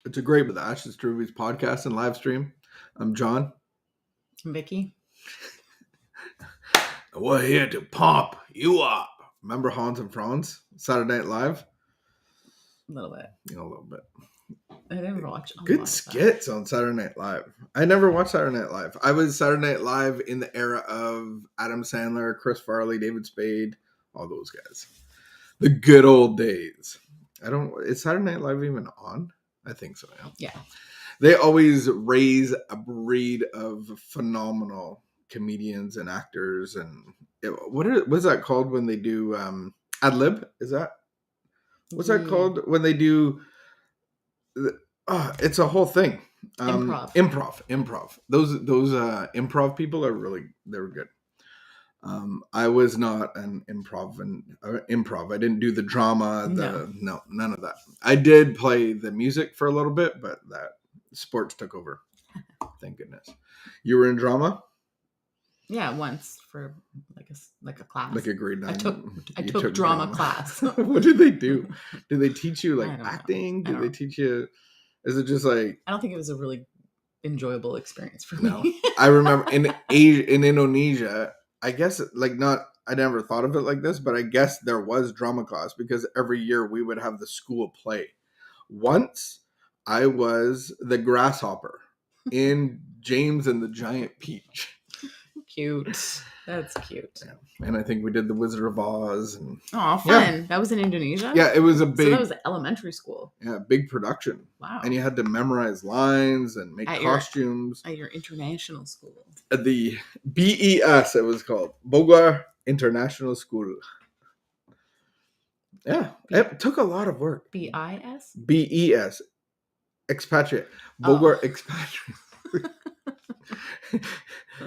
It's a great with Ash. It's Rubies podcast and live stream. I'm John. Vicky. We're here to pump you up. Remember Hans and Franz? Saturday Night Live? A little bit. A little bit. I didn't watch a Good lot skits on Saturday Night Live. I never watched Saturday Night Live. I was Saturday Night Live in the era of Adam Sandler, Chris Farley, David Spade, all those guys. The good old days. Is Saturday Night Live even on? I think so, Yeah. They always raise a breed of phenomenal comedians and actors. And what's that called when they do ad lib? Is that what's that called when they do? It's a whole thing. Improv. Those improv people are they were good. I was not an improv. I didn't do the drama. No, none of that. I did play the music for a little bit, but that sports took over. Thank goodness. You were in drama? Yeah, once for like a class. Like a grade 9. I took drama class. What did they do? Did they teach you like acting? Did they teach you? Is it just like? I don't think it was a really enjoyable experience for me. No, I remember in Indonesia. I guess I never thought of it like this, but I guess there was drama class because every year we would have the school play. Once I was the grasshopper in James and the Giant Peach. Cute. That's cute. Yeah. And I think we did the Wizard of Oz. And fun. Yeah. That was in Indonesia? Yeah, it was a big... So that was elementary school. Yeah, big production. Wow. And you had to memorize lines and make costumes. At your international school. At the BES, it was called. Bogor International School. Yeah, it took a lot of work. BIS? BES. Expatriate. Bogor Expatriate.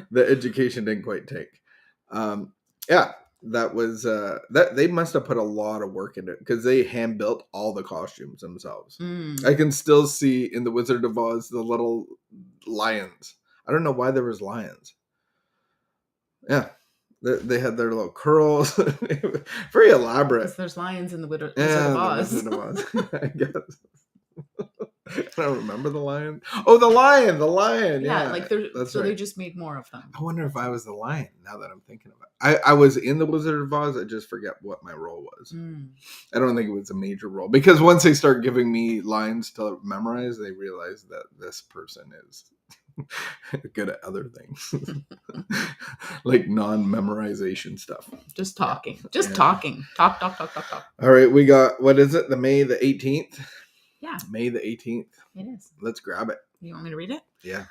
The education didn't quite take. That was that they must have put a lot of work into it because they hand built all the costumes themselves. I can still see in the Wizard of Oz the little lions. I don't know why there was lions. Yeah, they had their little curls. Very elaborate. Because there's lions in the Wizard of Oz. The Wizard of Oz, I guess. I don't remember the lion. Oh, the lion. Yeah, they just made more of them. I wonder if I was the lion now that I'm thinking about it. I was in the Wizard of Oz. I just forget what my role was. I don't think it was a major role because once they start giving me lines to memorize, they realize that this person is good at other things. Like non-memorization stuff. Just talking. Talking. Talk. All right, we got, what is it? May the 18th? Yeah. May the 18th. It is. Let's grab it. You want me to read it? Yeah.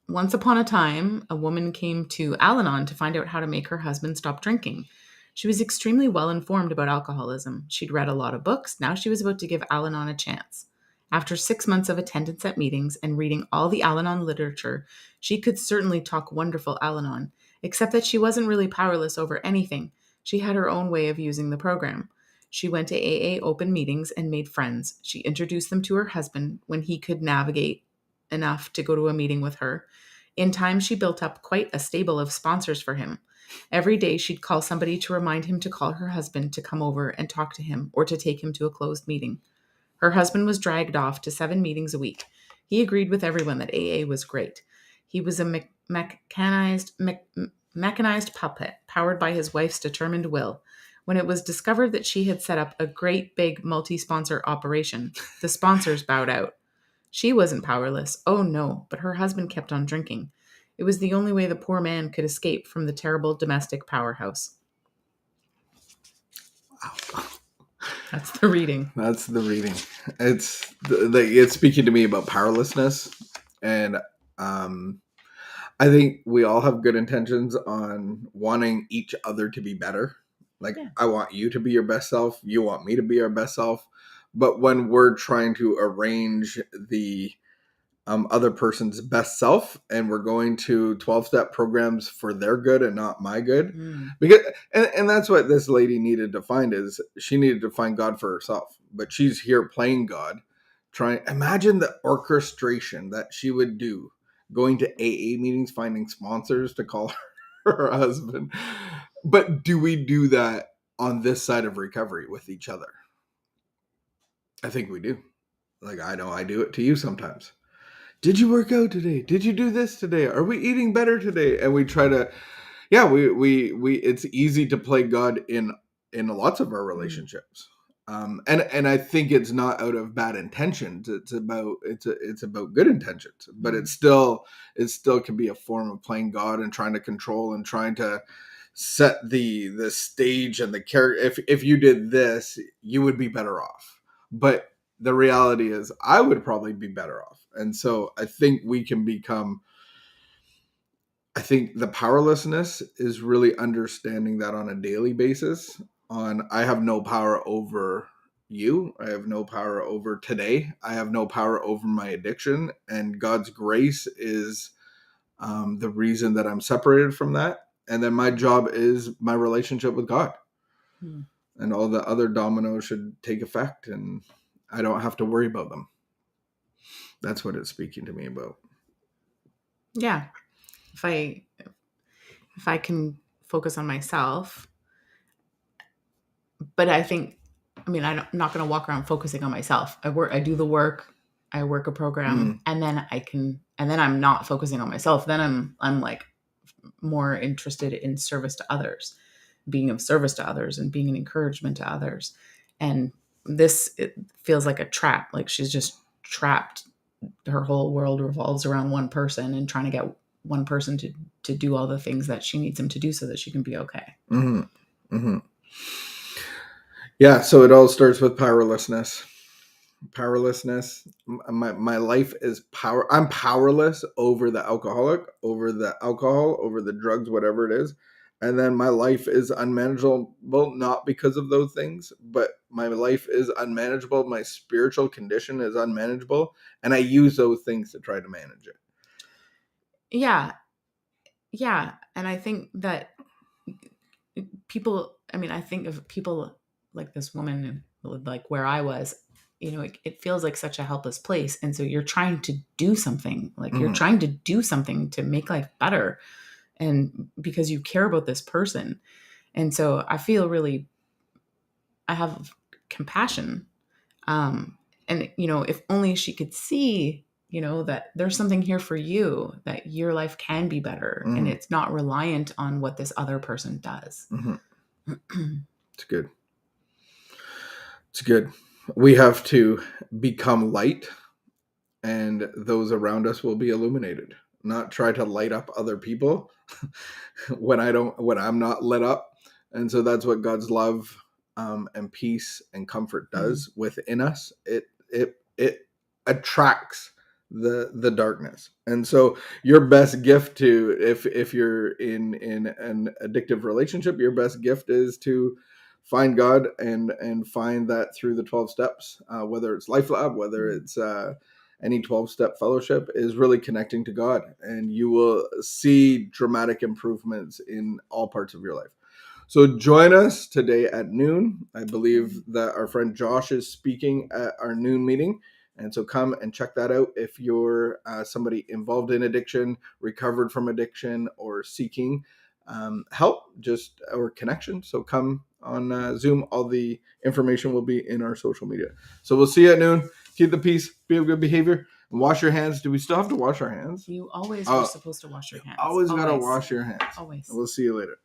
Once upon a time, a woman came to Al-Anon to find out how to make her husband stop drinking. She was extremely well informed about alcoholism. She'd read a lot of books. Now she was about to give Al-Anon a chance. After 6 months of attendance at meetings and reading all the Al-Anon literature, she could certainly talk wonderful Al-Anon, except that she wasn't really powerless over anything. She had her own way of using the program. She went to AA open meetings and made friends. She introduced them to her husband when he could navigate enough to go to a meeting with her. In time, she built up quite a stable of sponsors for him. Every day, she'd call somebody to remind him to call her husband to come over and talk to him or to take him to a closed meeting. Her husband was dragged off to 7 meetings a week. He agreed with everyone that AA was great. He was a mechanized puppet powered by his wife's determined will. When it was discovered that she had set up a great big multi-sponsor operation, the sponsors bowed out. She wasn't powerless. Oh no, but her husband kept on drinking. It was the only way the poor man could escape from the terrible domestic powerhouse. Wow. That's the reading. It's speaking to me about powerlessness. And I think we all have good intentions on wanting each other to be better. I want you to be your best self. You want me to be our best self. But when we're trying to arrange the other person's best self and we're going to 12-step programs for their good and not my good, because and that's what this lady needed to find, is she needed to find God for herself. But she's here playing God. Imagine the orchestration that she would do going to AA meetings, finding sponsors to call her husband. But do we do that on this side of recovery with each other? I think we do. Like, I know I do it to you sometimes. Did you work out today? Did you do this today? Are we eating better today? And we try to, yeah, we it's easy to play God in lots of our relationships. And I think it's not out of bad intentions. It's about good intentions, but it still can be a form of playing God and trying to control and trying to set the stage and the character. If you did this, you would be better off. But the reality is, I would probably be better off. And so I think we can become. I think the powerlessness is really understanding that on a daily basis. I have no power over you. I have no power over today. I have no power over my addiction. And God's grace is the reason that I'm separated from that. And then my job is my relationship with God. And all the other dominoes should take effect. And I don't have to worry about them. That's what it's speaking to me about. Yeah. If I can focus on myself, but I think, I'm not going to walk around focusing on myself. I do the work, I work a program, and then I'm not focusing on myself. Then I'm like more interested in service to others, being of service to others and being an encouragement to others. And it feels like a trap. Like she's just trapped. Her whole world revolves around one person and trying to get one person to do all the things that she needs him to do so that she can be okay. Yeah, so it all starts with powerlessness. My life is power. I'm powerless over the alcoholic, over the alcohol, over the drugs, whatever it is. And then my life is unmanageable, not because of those things, but my life is unmanageable. My spiritual condition is unmanageable. And I use those things to try to manage it. Yeah. And I think that people, I think of people like this woman, like where I was, it feels like such a helpless place. And so you're trying to do something, like you're trying to do something to make life better. And because you care about this person. And so I have compassion. And, if only she could see, that there's something here for you, that your life can be better and it's not reliant on what this other person does. It's good. It's good. We have to become light, and those around us will be illuminated. Not try to light up other people when I'm not lit up. And so that's what God's love and peace and comfort does within us. It attracts the darkness. And so your best gift to, if you're in an addictive relationship, your best gift is to find God and find that through the 12 steps, whether it's LifeLab, whether it's any 12-step fellowship, is really connecting to God, and you will see dramatic improvements in all parts of your life. So join us today at noon. I believe that our friend Josh is speaking at our noon meeting. And so come and check that out if you're somebody involved in addiction, recovered from addiction, or seeking help, or connection. So come on Zoom. All the information will be in our social media. So we'll see you at noon. Keep the peace, be of good behavior, and wash your hands. Do we still have to wash our hands? You always were supposed to wash your hands. Always got to wash your hands. Always. We'll see you later.